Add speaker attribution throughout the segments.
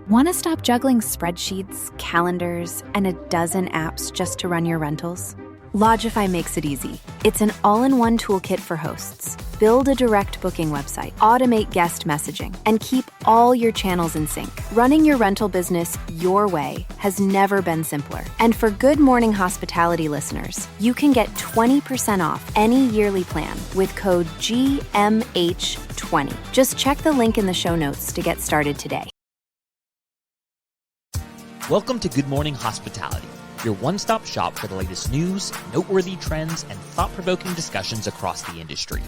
Speaker 1: Want to stop juggling spreadsheets, calendars, and a dozen apps just to run your rentals? Lodgify makes it easy. It's an all-in-one toolkit for hosts. Build a direct booking website, automate guest messaging, and keep all your channels in sync. Running your rental business your way has never been simpler. And for Good Morning Hospitality listeners, you can get 20% off any yearly plan with code GMH20. Just check the link in the show notes to get started today.
Speaker 2: Welcome to Good Morning Hospitality, your one-stop shop for the latest news, noteworthy trends, and thought-provoking discussions across the industry.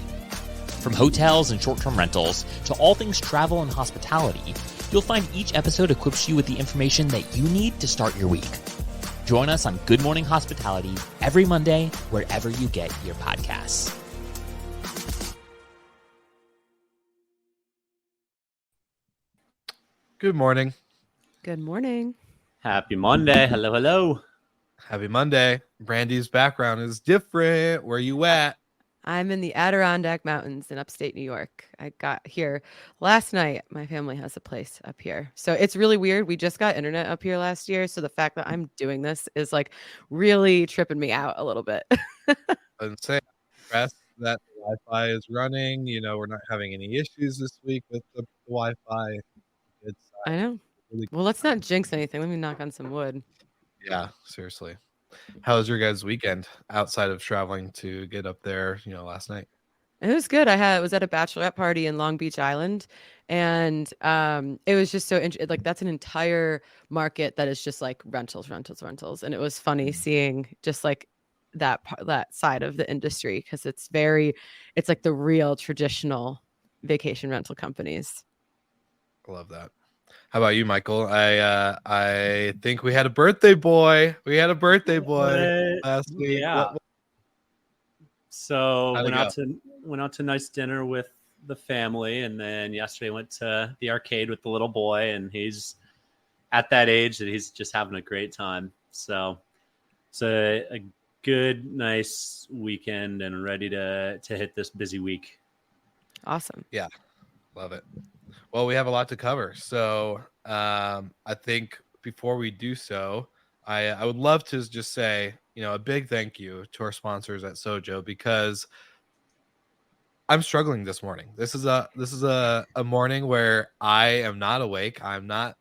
Speaker 2: From hotels and short-term rentals to all things travel and hospitality, you'll find each episode equips you with the information that you need to start your week. Join us on Good Morning Hospitality every Monday, wherever you get your podcasts.
Speaker 3: Good morning.
Speaker 4: Good morning.
Speaker 5: Happy Monday. Hello, hello.
Speaker 3: Happy Monday. Brandy's background is different. Where you at?
Speaker 4: I'm in the Adirondack Mountains in upstate New York. I got here last night. My family has a place up here. So it's really weird. We just got internet up here last year. So the fact that I'm doing this is like really tripping me out a little bit.
Speaker 3: And say that the Wi-Fi is running. You know, we're not having any issues this week with the Wi-Fi. It's
Speaker 4: I know.
Speaker 3: really
Speaker 4: Well, let's not jinx anything. Let me knock on some wood.
Speaker 3: Yeah, seriously. How was your guys' weekend outside of traveling to get up there, last night?
Speaker 4: It was good. I was at a bachelorette party in Long Beach Island, and it was just so interesting. Like that's an entire market that is just like rentals, and it was funny seeing just like that side of the industry because it's like the real traditional vacation rental companies.
Speaker 3: I love that. How about you, Michael? I think we had a birthday boy. Last week.
Speaker 5: Yeah. So
Speaker 3: How'd it
Speaker 5: went out to a nice dinner with the family, and then yesterday went to the arcade with the little boy, and he's at that age that he's just having a great time. So it's a good, nice weekend, and ready to hit this busy week.
Speaker 4: Awesome.
Speaker 3: Yeah, love it. Well, we have a lot to cover, so I think before we do so, I would love to just say, a big thank you to our sponsors at Sojo, because I'm struggling this morning. This is a morning where I am not awake. I'm not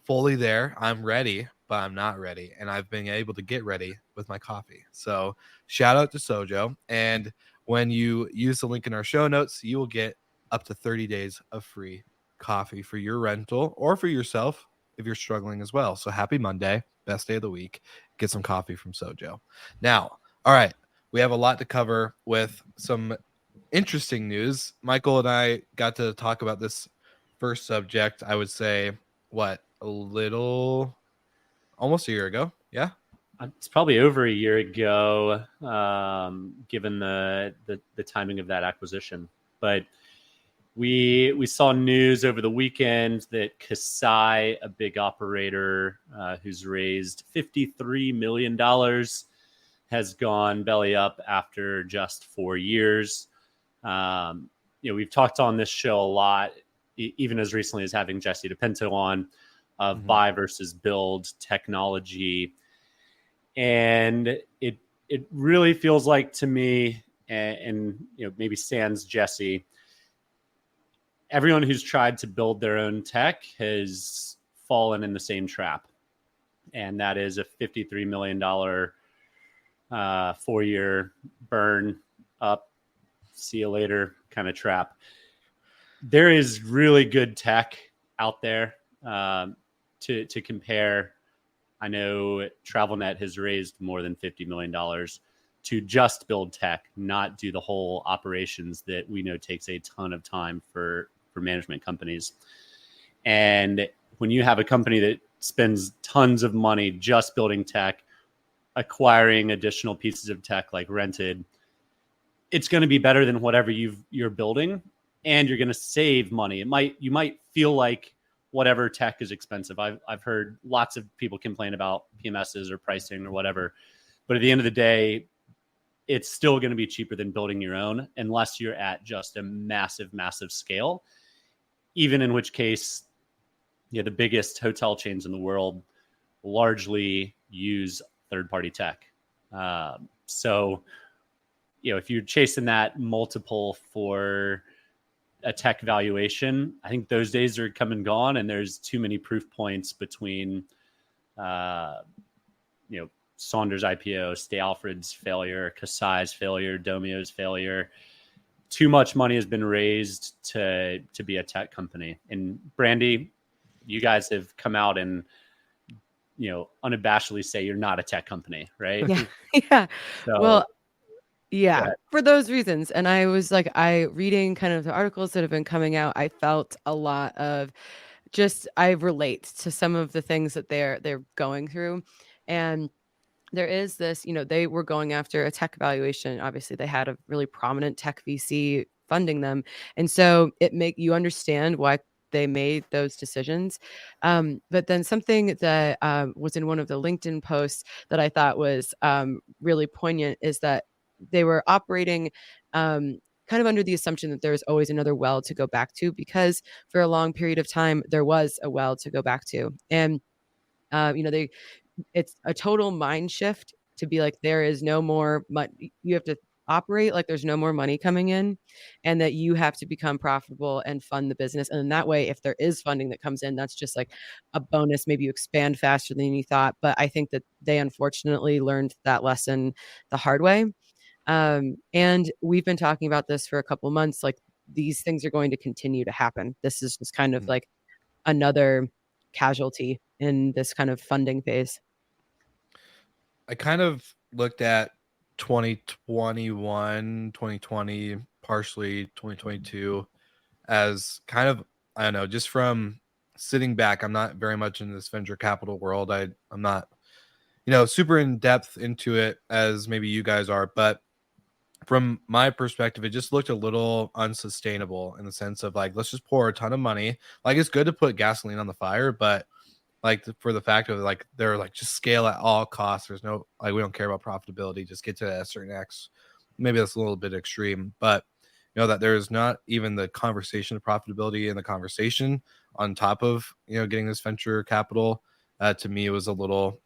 Speaker 3: fully there. I'm ready, but I'm not ready, and I've been able to get ready with my coffee. So shout out to Sojo, and when you use the link in our show notes, you will get up to 30 days of free coffee for your rental or for yourself if you're struggling as well. So happy Monday, best day of the week. Get some coffee from Sojo. Now, all right, we have a lot to cover with some interesting news. Michael and I got to talk about this first subject, I would say, almost a year ago. Yeah.
Speaker 5: It's probably over a year ago, given the timing of that acquisition. But we saw news over the weekend that Casai, a big operator who's raised $53 million, has gone belly up after just 4 years. We've talked on this show a lot, even as recently as having Jesse DePinto on, of buy versus build technology. And it really feels like to me, and maybe sans Jesse, everyone who's tried to build their own tech has fallen in the same trap. And that is a $53 million 4-year burn up, see you later kind of trap. There is really good tech out there to compare. I know TravelNet has raised more than $50 million to just build tech, not do the whole operations that we know takes a ton of time for management companies. And when you have a company that spends tons of money just building tech, acquiring additional pieces of tech like rented, it's going to be better than whatever you're building, and you're going to save money. You might feel like whatever tech is expensive. I've heard lots of people complain about PMSs or pricing or whatever, but at the end of the day, it's still going to be cheaper than building your own, unless you're at just a massive, massive scale. Even in which case, the biggest hotel chains in the world largely use third-party tech. So, if you're chasing that multiple for a tech valuation, I think those days are come and gone, and there's too many proof points between, Saunders IPO, Stay Alfred's failure, Casai's failure, Domio's failure. Too much money has been raised to be a tech company. And Brandy, you guys have come out and unabashedly say you're not a tech company, right?
Speaker 4: Yeah. Yeah.
Speaker 5: So,
Speaker 4: Well, yeah, for those reasons. And I was like, reading kind of the articles that have been coming out, I felt a lot of I relate to some of the things that they're going through. And there is this, they were going after a tech valuation. Obviously, they had a really prominent tech VC funding them. And so you understand why they made those decisions. But then something that was in one of the LinkedIn posts that I thought was really poignant is that they were operating kind of under the assumption that there was always another well to go back to, because for a long period of time, there was a well to go back to. And, it's a total mind shift to be like, there is no more money. You have to operate like there's no more money coming in, and that you have to become profitable and fund the business. And in that way, if there is funding that comes in, that's just like a bonus. Maybe you expand faster than you thought. But I think that they unfortunately learned that lesson the hard way. And we've been talking about this for a couple months. Like, these things are going to continue to happen. This is just kind of like another casualty in this kind of funding phase.
Speaker 3: I kind of looked at 2021, 2020, partially 2022 as kind of, I don't know, just from sitting back. I'm not very much in this venture capital world. I'm not, super in depth into it as maybe you guys are, but from my perspective, it just looked a little unsustainable in the sense of like, let's just pour a ton of money. Like, it's good to put gasoline on the fire, but like for the fact of like, they're like, just scale at all costs. There's no, like, we don't care about profitability, just get to a certain X. Maybe that's a little bit extreme, but that there's not even the conversation of profitability in the conversation on top of, getting this venture capital. To me, it was a little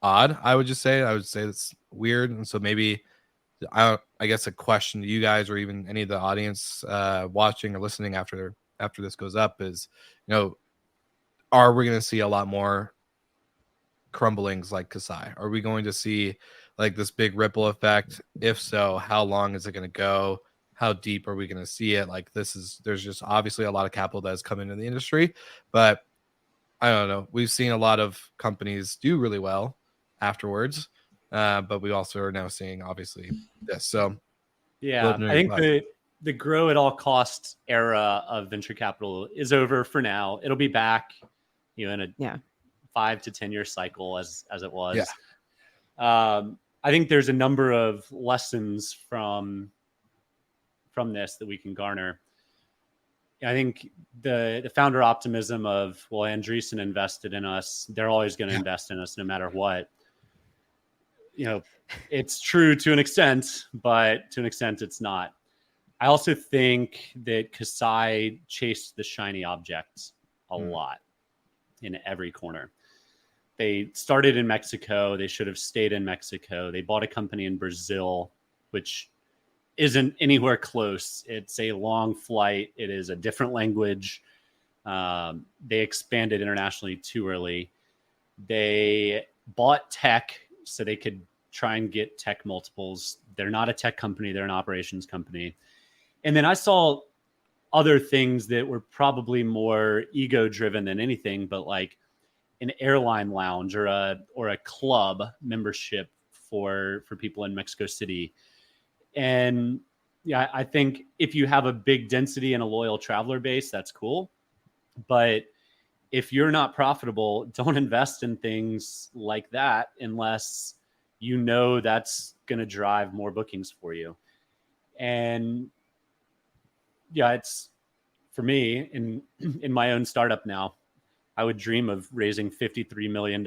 Speaker 3: odd. I would say it's weird. And so maybe I guess a question to you guys, or even any of the audience watching or listening after this goes up, is, are we going to see a lot more crumblings like Casai? Are we going to see like this big ripple effect? If so, how long is it going to go? How deep are we going to see it? Like, there's just obviously a lot of capital that has come into the industry, but I don't know. We've seen a lot of companies do really well afterwards, but we also are now seeing obviously this. So
Speaker 5: yeah, I think the grow at all costs era of venture capital is over for now. It'll be back, in a 5 to 10 year cycle as it was. Yeah. I think there's a number of lessons from this that we can garner. I think the founder optimism of, well, Andreessen invested in us, they're always going to invest in us no matter what. It's true to an extent, but to an extent it's not. I also think that Casai chased the shiny objects a lot in every corner. They started in Mexico. They should have stayed in Mexico. They bought a company in Brazil, which isn't anywhere close. It's a long flight. It is a different language. They expanded internationally too early. They bought tech so they could try and get tech multiples. They're not a tech company. They're an operations company. And then I saw other things that were probably more ego driven than anything, but like an airline lounge or a club membership for people in Mexico City. And yeah, I think if you have a big density and a loyal traveler base, that's cool. But if you're not profitable, don't invest in things like that unless that's going to drive more bookings for you. And yeah, it's for me in my own startup now, I would dream of raising $53 million.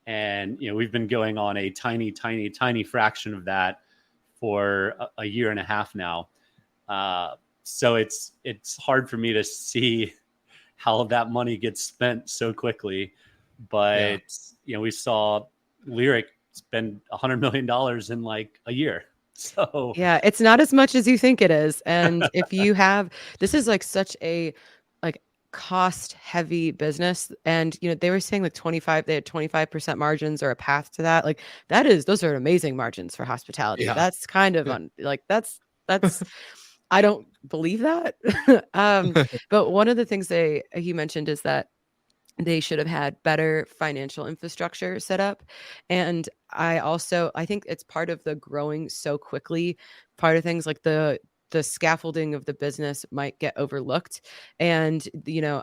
Speaker 5: And, we've been going on a tiny, tiny, tiny fraction of that for a year and a half now. So it's hard for me to see how that money gets spent so quickly. But we saw Lyric spend $100 million in like a year. So
Speaker 4: yeah, it's not as much as you think it is. And if you have, this is like such a like cost heavy business. And, they were saying like they had 25% margins or a path to that. Like those are amazing margins for hospitality.
Speaker 3: Yeah.
Speaker 4: That's kind of that's, I don't believe that. But one of the things he mentioned is that they should have had better financial infrastructure set up. And I think it's part of the growing so quickly. Part of things like the scaffolding of the business might get overlooked. And,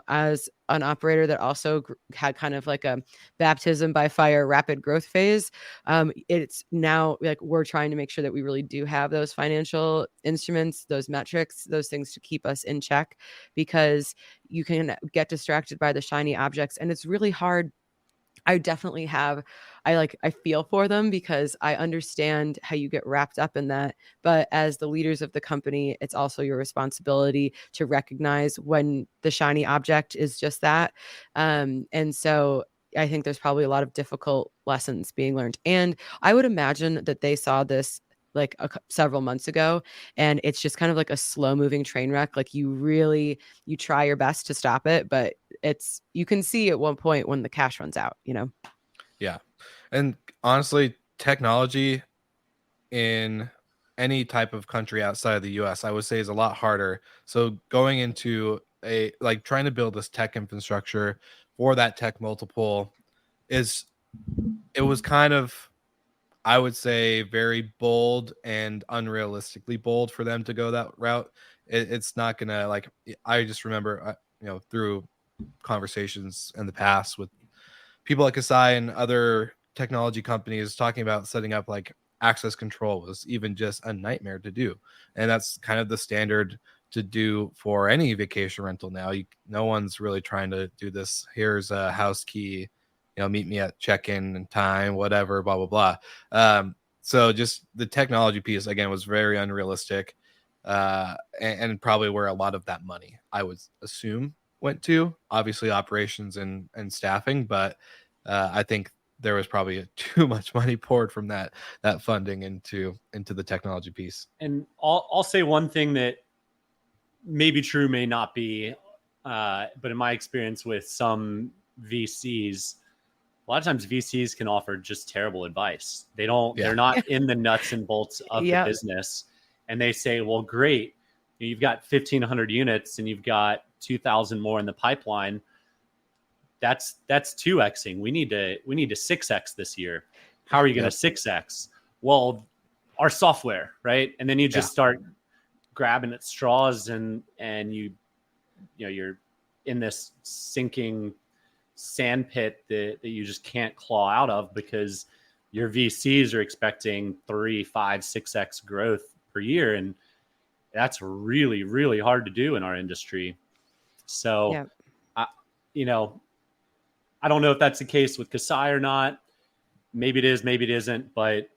Speaker 4: as an operator that also had kind of like a baptism by fire, rapid growth phase, it's now like we're trying to make sure that we really do have those financial instruments, those metrics, those things to keep us in check, because you can get distracted by the shiny objects, and it's really hard. I feel for them because I understand how you get wrapped up in that. But as the leaders of the company, it's also your responsibility to recognize when the shiny object is just that. And so I think there's probably a lot of difficult lessons being learned. And I would imagine that they saw this like several months ago, and it's just kind of like a slow moving train wreck. Like you try your best to stop it, but you can see at one point when the cash runs out,
Speaker 3: Yeah. And honestly, technology in any type of country outside of the US, I would say, is a lot harder. So going into trying to build this tech infrastructure for that tech multiple it was kind of, I would say, very bold and unrealistically bold for them to go that route. It's not gonna, like, I just remember, through conversations in the past with people like Casai and other technology companies talking about setting up like access control was even just a nightmare to do. And that's kind of the standard to do for any vacation rental now. No one's really trying to do this. Here's a house key, meet me at check-in and time, whatever, blah, blah, blah. So just the technology piece, again, was very unrealistic. And probably where a lot of that money, I would assume, went to, obviously operations and staffing, but I think there was probably too much money poured from that funding into the technology piece.
Speaker 5: And I'll say one thing that may be true, may not be, but in my experience with some VCs, a lot of times VCs can offer just terrible advice. They're not in the nuts and bolts of the business. And they say, well, great, you've got 1,500 units and you've got 2,000 more in the pipeline. That's 2xing. We need to 6x this year. How are you going to 6x? Well, our software, right? And then you just start grabbing at straws, and you're in this sinking sand pit that you just can't claw out of, because your VCs are expecting 3, 5, 6x growth per year, and that's really, really hard to do in our industry. So, I don't know if that's the case with Casai or not. Maybe it is, maybe it isn't. But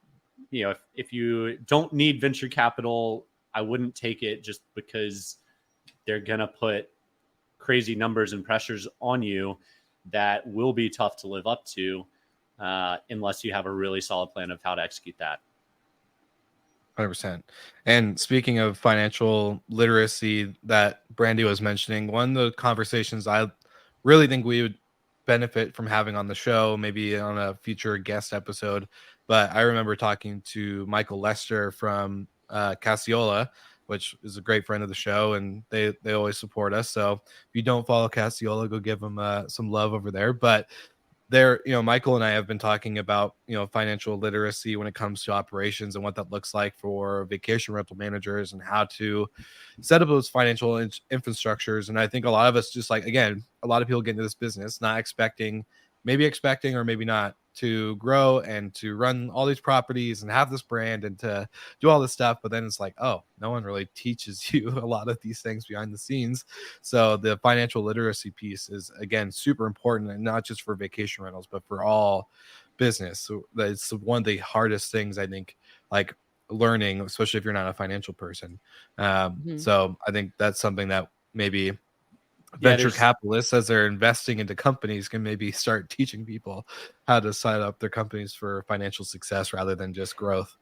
Speaker 5: if you don't need venture capital, I wouldn't take it just because they're gonna put crazy numbers and pressures on you that will be tough to live up to, unless you have a really solid plan of how to execute that.
Speaker 3: 100%. And speaking of financial literacy that Brandy was mentioning, one of the conversations I really think we would benefit from having on the show, maybe on a future guest episode, but I remember talking to Michael Lester from Cassiola, which is a great friend of the show, and they always support us. So if you don't follow Cassiola, go give them some love over there. But Michael and I have been talking about, financial literacy when it comes to operations and what that looks like for vacation rental managers and how to set up those financial infrastructures. And I think a lot of us, just like, again, a lot of people get into this business not expecting or maybe not to grow and to run all these properties and have this brand and to do all this stuff. But then it's like, oh, no one really teaches you a lot of these things behind the scenes. So the financial literacy piece is, again, super important, and not just for vacation rentals, but for all business. So it's one of the hardest things, I think, like learning, especially if you're not a financial person. So I think that's something that maybe venture capitalists, as they're investing into companies, can maybe start teaching people how to sign up their companies for financial success rather than just growth.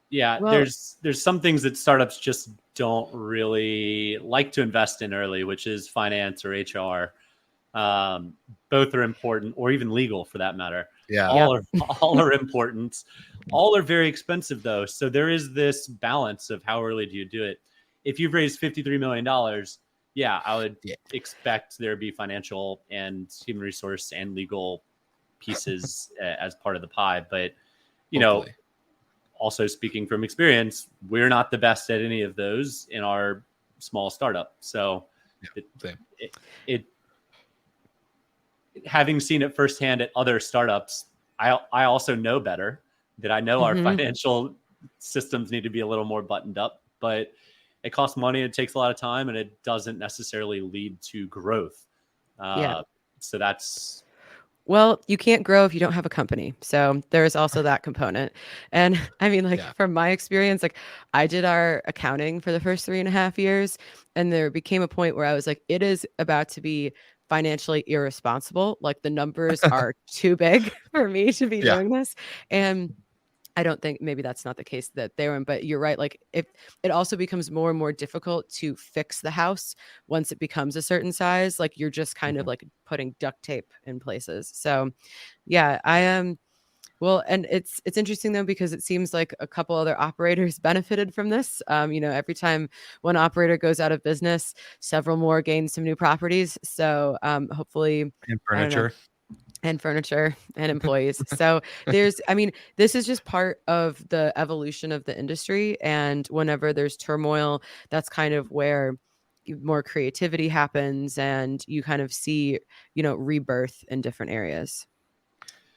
Speaker 5: Yeah,
Speaker 4: Well,
Speaker 5: there's some things that startups just don't really like to invest in early, which is finance or HR. Both are important, or even legal for that matter.
Speaker 3: Yeah.
Speaker 5: All are important. All are very expensive though. So there is this balance of how early do you do it. If you've raised $53 million, yeah, I would expect there to be financial and human resource and legal pieces as part of the pie. But, you know, also speaking from experience, we're not the best at any of those in our small startup. So it having seen it firsthand at other startups, I also know better, that I know our financial systems need to be a little more buttoned up, but it costs money. It takes a lot of time, and it doesn't necessarily lead to growth. So that's,
Speaker 4: well, you can't grow if you don't have a company. So there's also that component. And I mean, like from my experience, like I did our accounting for the first 3.5 years, and there became a point where I was like, it is about to be financially irresponsible. Like the numbers are too big for me to be doing this. And I don't think, maybe that's not the case that they were in, but you're right. Like if it also becomes more and more difficult to fix the house once it becomes a certain size, like you're just kind of like putting duct tape in places. So yeah, I am. Well, and it's interesting though, because it seems like a couple other operators benefited from this. You know, every time one operator goes out of business, several more gain some new properties. So hopefully,
Speaker 3: and furniture.
Speaker 4: And furniture and employees. So I mean, this is just part of the evolution of the industry. And whenever there's turmoil, that's kind of where more creativity happens, and you kind of see, you know, rebirth in different areas.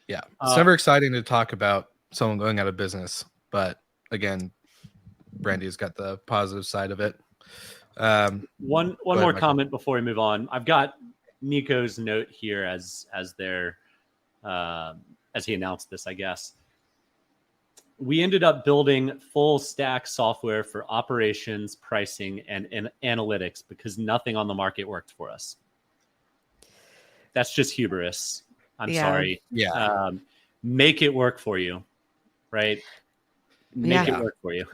Speaker 3: Yeah. It's never exciting to talk about someone going out of business, but again, Brandy's got the positive side of it.
Speaker 5: One more comment before we move on. I've got Nico's note here as he announced this, I guess. We ended up building full stack software for operations, pricing, and analytics because nothing on the market worked for us. That's just hubris. I'm sorry.
Speaker 3: Yeah.
Speaker 5: Make it work for you, right? Make it work for you.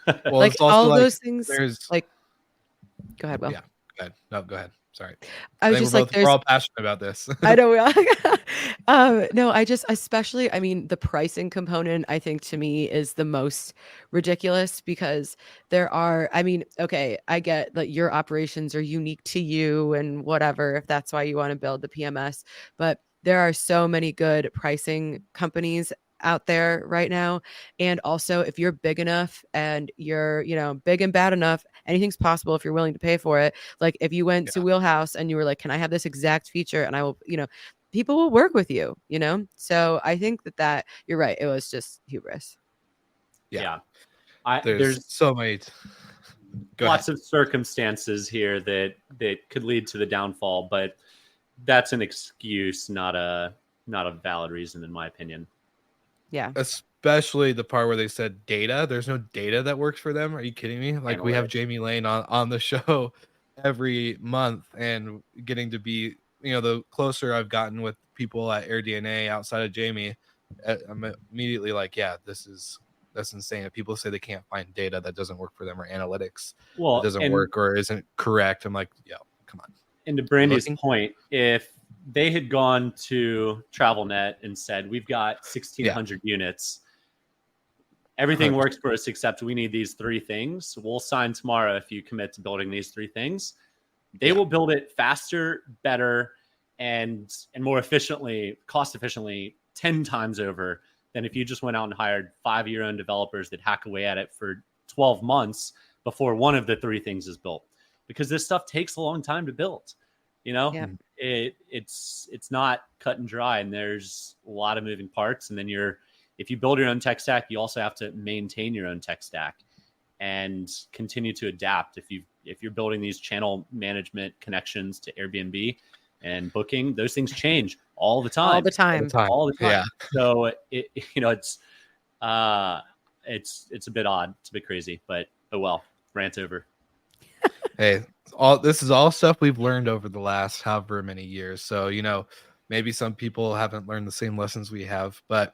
Speaker 3: Well,
Speaker 4: like
Speaker 3: it's also
Speaker 4: all
Speaker 3: like,
Speaker 4: those things. Like, go ahead, Will.
Speaker 3: Yeah. Go ahead. No, go ahead. Sorry.
Speaker 4: I was just like,
Speaker 3: we're all passionate about this.
Speaker 4: I know we are. No, I just, especially, I mean, the pricing component, I think to me is the most ridiculous, because there are, I mean, okay, I get that your operations are unique to you and whatever, if that's why you want to build the PMS, but there are so many good pricing companies out there right now. And also, if you're big enough and you're, you know, big and bad enough, anything's possible if you're willing to pay for it. Like if you went to Wheelhouse and you were like, can I have this exact feature? And I will, you know, people will work with you, you know? So I think that you're right. It was just hubris.
Speaker 5: Yeah.
Speaker 3: There's so many
Speaker 5: lots of circumstances here that could lead to the downfall, but that's an excuse, not a valid reason, in my opinion.
Speaker 4: Yeah.
Speaker 3: Especially the part where they said data. There's no data that works for them. Are you kidding me? Like we have Jamie Lane on the show every month, and getting to be, you know, the closer I've gotten with people at AirDNA outside of Jamie, I'm immediately like, yeah, that's insane. If people say they can't find data that doesn't work for them, or analytics that doesn't work or isn't correct, I'm like, yo, come on.
Speaker 5: And to Brandy's point, if they had gone to TravelNet and said, we've got 1,600 units, everything
Speaker 3: 100%.
Speaker 5: works for us except we need these 3 things. We'll sign tomorrow if you commit to building these 3 things. They will build it faster, better, and more efficiently, cost efficiently, 10 times over than if you just went out and hired 5 of your own developers that hack away at it for 12 months before one of the 3 things is built. Because this stuff takes a long time to build. You know, it's not cut and dry, and there's a lot of moving parts. And then if you build your own tech stack, you also have to maintain your own tech stack and continue to adapt. If you're building these channel management connections to Airbnb and booking, those things change all the time.
Speaker 3: Yeah.
Speaker 5: So it's a bit odd. It's a bit crazy, but oh well. Rant over.
Speaker 3: Hey, this is all stuff we've learned over the last however many years. So, maybe some people haven't learned the same lessons we have, but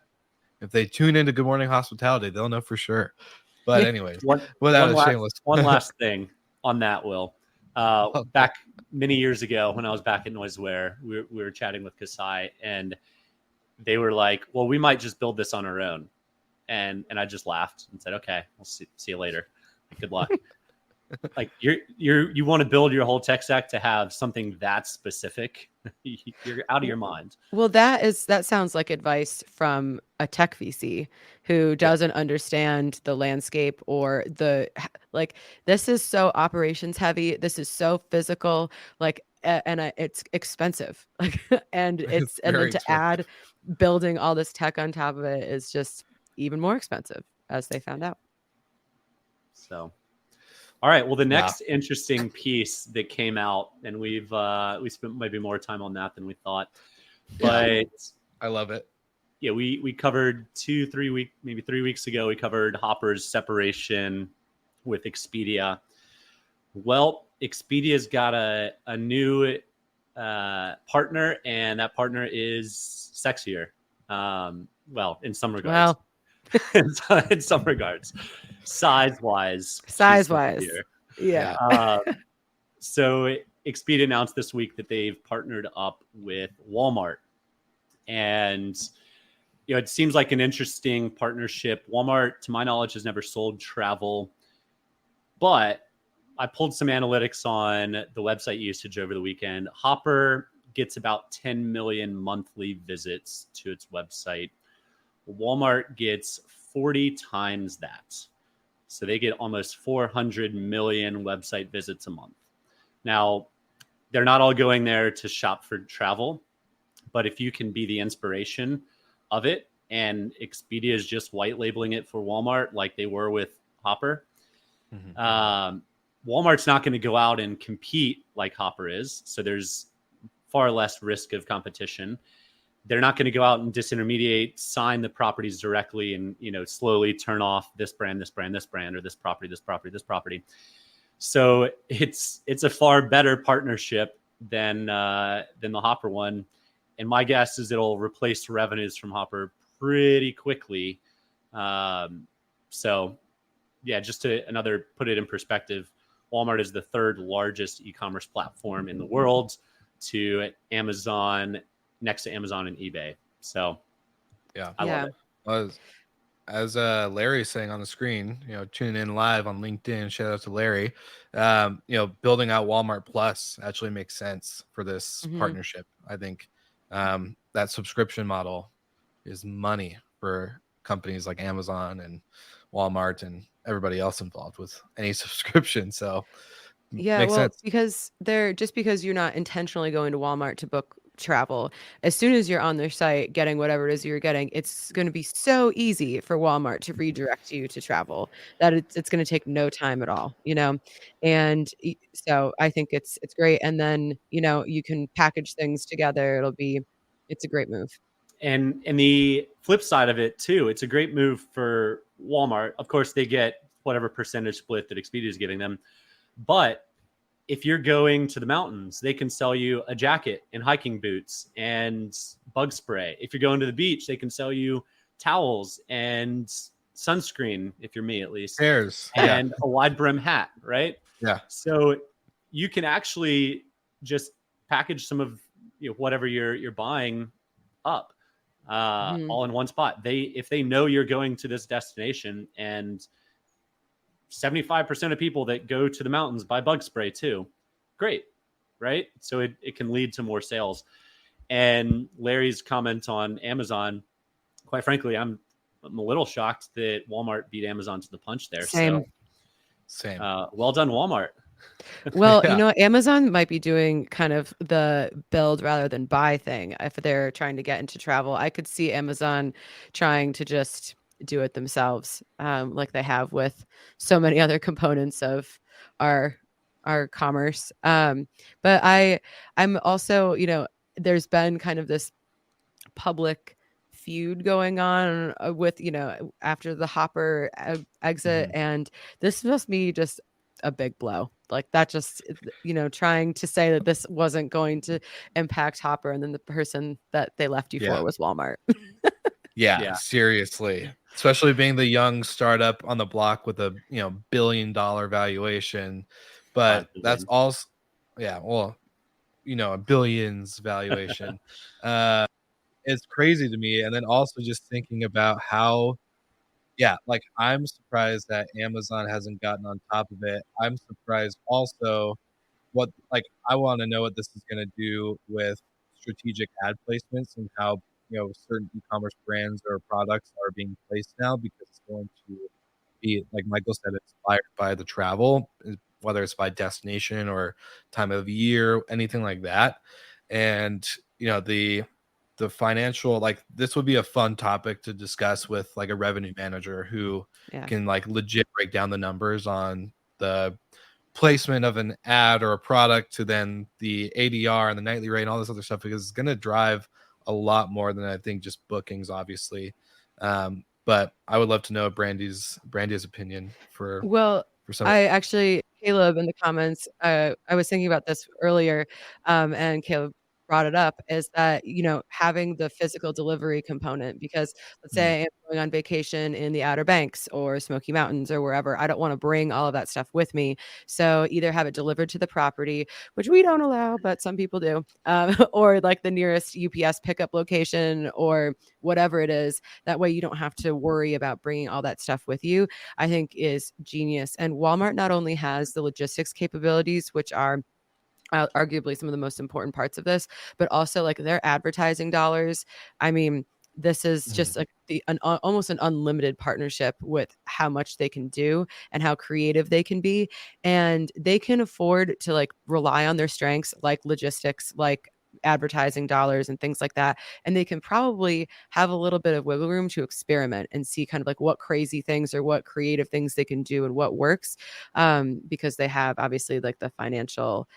Speaker 3: if they tune into Good Morning Hospitality, they'll know for sure. But anyways, without a shameless
Speaker 5: one last thing on that, Will.
Speaker 3: Okay.
Speaker 5: Back many years ago when I was back at Noiseware, we were chatting with Casai, and they were like, well, we might just build this on our own. And I just laughed and said, okay, we'll see you later. Good luck. Like you want to build your whole tech stack to have something that specific. You're out of your mind.
Speaker 4: Well, that sounds like advice from a tech VC who doesn't understand the landscape or this is so operations heavy. This is so physical, it's expensive. And
Speaker 3: It's
Speaker 4: and then
Speaker 3: very
Speaker 4: to
Speaker 3: expensive.
Speaker 4: add building all this tech on top of it is just even more expensive, as they found out.
Speaker 5: So, all right. Well, the next interesting piece that came out, and we spent maybe more time on that than we thought, but
Speaker 3: I love it.
Speaker 5: Yeah, we covered 3 weeks ago. We covered Hopper's separation with Expedia. Well, Expedia's got a new partner, and that partner is sexier. Well, in some regards. In some regards, size-wise.
Speaker 4: Yeah.
Speaker 5: So Expedia announced this week that they've partnered up with Walmart, and it seems like an interesting partnership. Walmart, to my knowledge, has never sold travel, but I pulled some analytics on the website usage over the weekend. Hopper gets about 10 million monthly visits to its website. Walmart gets 40 times that. So they get almost 400 million website visits a month. Now, they're not all going there to shop for travel, but if you can be the inspiration of it, and Expedia is just white labeling it for Walmart like they were with Hopper, Walmart's not going to go out and compete like Hopper is. So there's far less risk of competition. They're not going to go out and disintermediate, sign the properties directly, and slowly turn off this brand, or this property. So it's a far better partnership than the Hopper one, and my guess is it'll replace revenues from Hopper pretty quickly. So yeah, just to put it in perspective, Walmart is the third largest e-commerce platform in the world, to Amazon, next to Amazon and eBay. So I love it.
Speaker 3: As Larry's saying on the screen, tuning in live on LinkedIn, shout out to Larry. Building out Walmart Plus actually makes sense for this partnership. I think that subscription model is money for companies like Amazon and Walmart and everybody else involved with any subscription. So makes sense.
Speaker 4: Because because you're not intentionally going to Walmart to book travel, as soon as you're on their site getting whatever it is you're getting, it's going to be so easy for Walmart to redirect you to travel that it's going to take no time at all, and so I think it's great. And then you can package things together. It's a great move.
Speaker 5: And the flip side of it too, it's a great move for Walmart. Of course, they get whatever percentage split that Expedia is giving them, but if you're going to the mountains, they can sell you a jacket and hiking boots and bug spray. If you're going to the beach, they can sell you towels and sunscreen, if you're me at least, and a wide brim hat, right?
Speaker 3: Yeah.
Speaker 5: So you can actually just package some of whatever you're buying up all in one spot. If they know you're going to this destination, and 75% of people that go to the mountains buy bug spray too. Great, right? So it can lead to more sales. And Larry's comment on Amazon, quite frankly, I'm a little shocked that Walmart beat Amazon to the punch there.
Speaker 4: Same.
Speaker 5: Well done, Walmart.
Speaker 4: Well, Amazon might be doing kind of the build rather than buy thing if they're trying to get into travel. I could see Amazon trying to just do it themselves, like they have with so many other components of our commerce. But I'm also, there's been kind of this public feud going on with, after the Hopper exit, and this must be just a big blow. Like that just, trying to say that this wasn't going to impact Hopper, and then the person that they left you
Speaker 3: Yeah.
Speaker 4: for was Walmart.
Speaker 3: Yeah, seriously. Especially being the young startup on the block with a $1 billion valuation. But that's also a billions valuation. It's crazy to me. And then also just thinking about how like I'm surprised that Amazon hasn't gotten on top of it. I'm surprised also I want to know what this is going to do with strategic ad placements and how certain e-commerce brands or products are being placed now, because it's going to be, like Michael said, inspired by the travel, whether it's by destination or time of year, anything like that. And the financial, like, this would be a fun topic to discuss with like a revenue manager who can like legit break down the numbers on the placement of an ad or a product to then the ADR and the nightly rate and all this other stuff, because it's going to drive a lot more than I think just bookings, obviously. But I would love to know Brandy's opinion for some.
Speaker 4: I actually, Caleb in the comments, I was thinking about this earlier, and Caleb brought it up, is that, having the physical delivery component, because let's say I'm going on vacation in the Outer Banks or Smoky Mountains or wherever, I don't want to bring all of that stuff with me. So either have it delivered to the property, which we don't allow, but some people do, or like the nearest UPS pickup location or whatever it is. That way you don't have to worry about bringing all that stuff with you, I think is genius. And Walmart not only has the logistics capabilities, which are arguably some of the most important parts of this, but also like their advertising dollars. I mean, this is just like almost an unlimited partnership with how much they can do and how creative they can be. And they can afford to like rely on their strengths, like logistics, like advertising dollars and things like that. And they can probably have a little bit of wiggle room to experiment and see kind of like what crazy things or what creative things they can do and what works, because they have obviously like the financial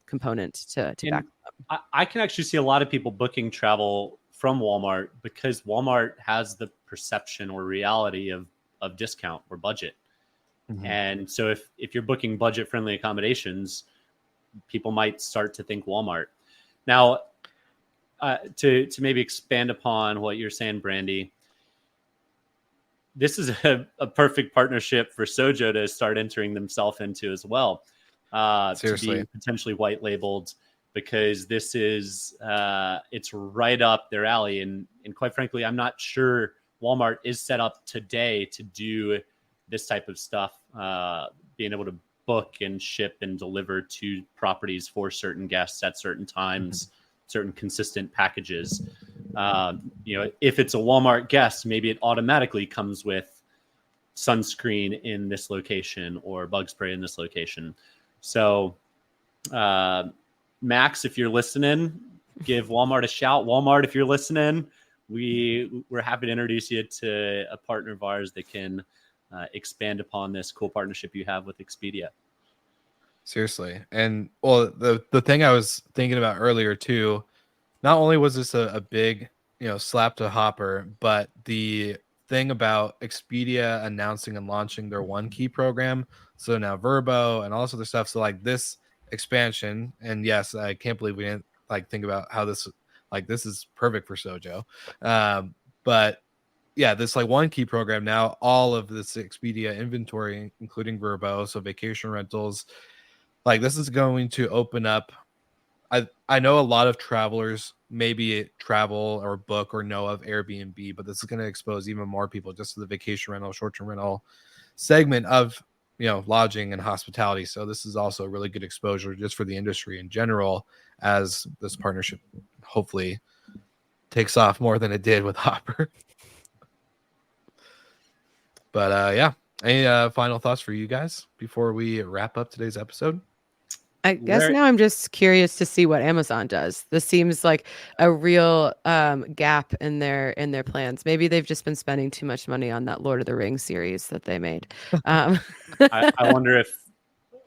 Speaker 4: component to back up.
Speaker 5: I can actually see a lot of people booking travel from Walmart because Walmart has the perception or reality of discount or budget. And so if you're booking budget friendly accommodations, people might start to think Walmart. Now, to maybe expand upon what you're saying, Brandy, this is a perfect partnership for Sojo to start entering themselves into as well. To be potentially white labeled, because this is it's right up their alley. And quite frankly, I'm not sure Walmart is set up today to do this type of stuff, being able to book and ship and deliver to properties for certain guests at certain times, certain consistent packages. If it's a Walmart guest, maybe it automatically comes with sunscreen in this location or bug spray in this location. So, Max, if you're listening, give Walmart a shout. Walmart, if you're listening, we're happy to introduce you to a partner of ours that can expand upon this cool partnership you have with Expedia.
Speaker 3: Seriously. And well, the thing I was thinking about earlier too, not only was this a big, slap to Hopper, but the thing about Expedia announcing and launching their One Key program. So now Vrbo and all this other stuff. So like this expansion, and yes, I can't believe we didn't like think about how this is perfect for Sojo. But yeah, this like One Key program, now all of this Expedia inventory, including Vrbo, so vacation rentals, like this is going to open up. I know a lot of travelers maybe travel or book or know of Airbnb, but this is going to expose even more people just to the vacation rental, short-term rental segment of, lodging and hospitality. So this is also a really good exposure just for the industry in general, as this partnership hopefully takes off more than it did with Hopper. But yeah, any final thoughts for you guys before we wrap up today's episode?
Speaker 4: I guess now I'm just curious to see what Amazon does. This seems like a real gap in their plans. Maybe they've just been spending too much money on that Lord of the Rings series that they made.
Speaker 5: I wonder if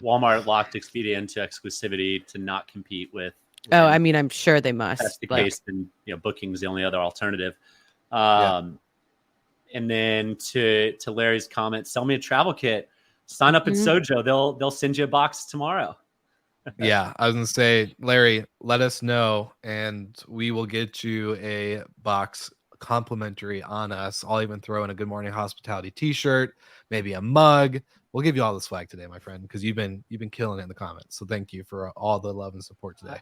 Speaker 5: Walmart locked Expedia into exclusivity to not compete with.
Speaker 4: Oh, I mean, I'm sure they must.
Speaker 5: That's the case, and booking is the only other alternative. And then to Larry's comment, sell me a travel kit. sign up at Sojo. They'll send you a box tomorrow.
Speaker 3: Yeah, I was gonna say, Larry, let us know, and we will get you a box complimentary on us. I'll even throw in a Good Morning Hospitality T-shirt, maybe a mug. We'll give you all the swag today, my friend, because you've been killing it in the comments. So thank you for all the love and support today.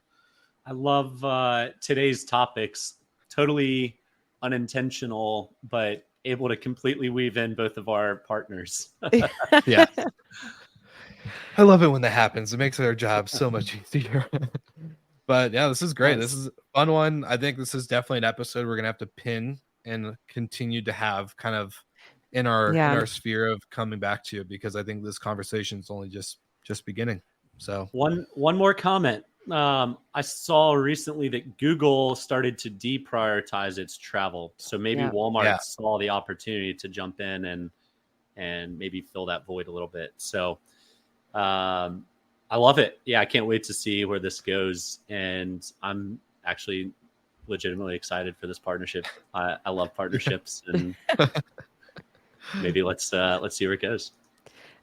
Speaker 5: I love today's topics. Totally unintentional, but able to completely weave in both of our partners.
Speaker 3: Yeah. I love it when that happens. It makes our job so much easier. But yeah, this is great.
Speaker 5: Nice.
Speaker 3: This is a fun one. I think this is definitely an episode we're gonna have to pin and continue to have kind of in our sphere of coming back to, because I think this conversation is only just beginning. So
Speaker 5: one more comment. I saw recently that Google started to deprioritize its travel. So maybe Walmart saw the opportunity to jump in and maybe fill that void a little bit. So I love it. Yeah, I can't wait to see where this goes. And I'm actually legitimately excited for this partnership. I love partnerships, and maybe let's see where it goes.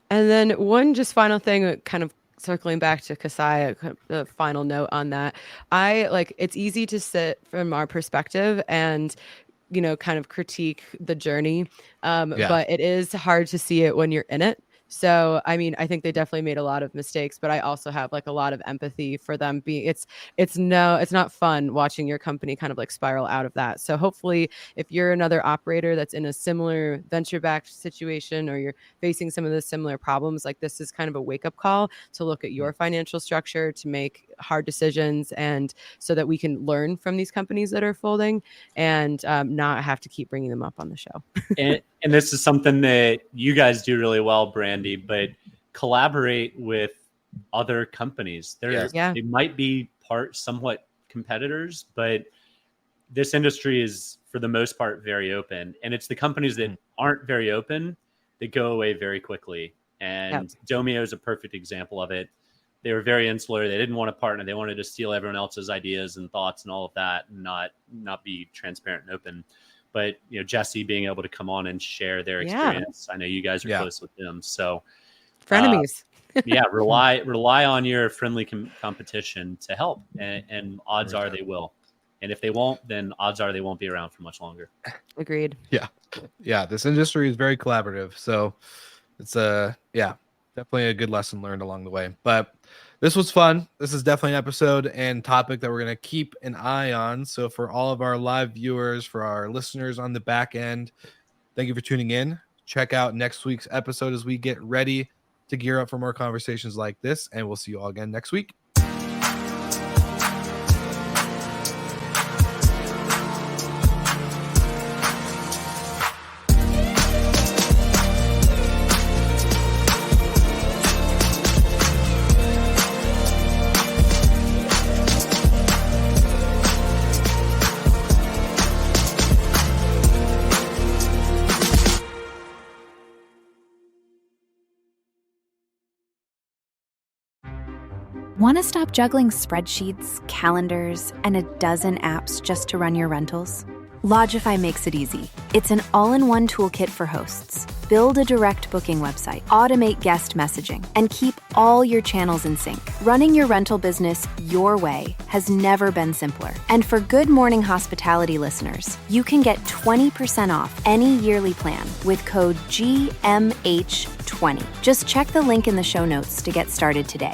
Speaker 4: And then one just final thing, kind of circling back to Casai, a final note on that. It's easy to sit from our perspective and, kind of critique the journey. But it is hard to see it when you're in it. So, I mean, I think they definitely made a lot of mistakes, but I also have a lot of empathy for them it's not fun watching your company kind of spiral out of that. So hopefully if you're another operator that's in a similar venture-backed situation, or you're facing some of the similar problems, this is kind of a wake-up call to look at your financial structure, to make hard decisions, and so that we can learn from these companies that are folding, and not have to keep bringing them up on the show.
Speaker 5: And this is something that you guys do really well, Brandy, but collaborate with other companies. They might be somewhat competitors, but this industry is, for the most part, very open. And it's the companies that aren't very open that go away very quickly. And Domio is a perfect example of it. They were very insular. They didn't want to partner. They wanted to steal everyone else's ideas and thoughts and all of that, and not be transparent and open. But Jesse being able to come on and share their experience. I know you guys are close with them, so
Speaker 4: frenemies.
Speaker 5: Rely on your friendly competition to help, and odds are they will. And if they won't, then odds are they won't be around for much longer.
Speaker 4: Agreed.
Speaker 3: Yeah. This industry is very collaborative, so it's definitely a good lesson learned along the way. But this was fun. This is definitely an episode and topic that we're going to keep an eye on. So for all of our live viewers, for our listeners on the back end, thank you for tuning in. Check out next week's episode as we get ready to gear up for more conversations like this. And we'll see you all again next week.
Speaker 1: Want to stop juggling spreadsheets, calendars, and a dozen apps just to run your rentals? Lodgify makes it easy. It's an all-in-one toolkit for hosts. Build a direct booking website, automate guest messaging, and keep all your channels in sync. Running your rental business your way has never been simpler. And for Good Morning Hospitality listeners, you can get 20% off any yearly plan with code GMH20. Just check the link in the show notes to get started today.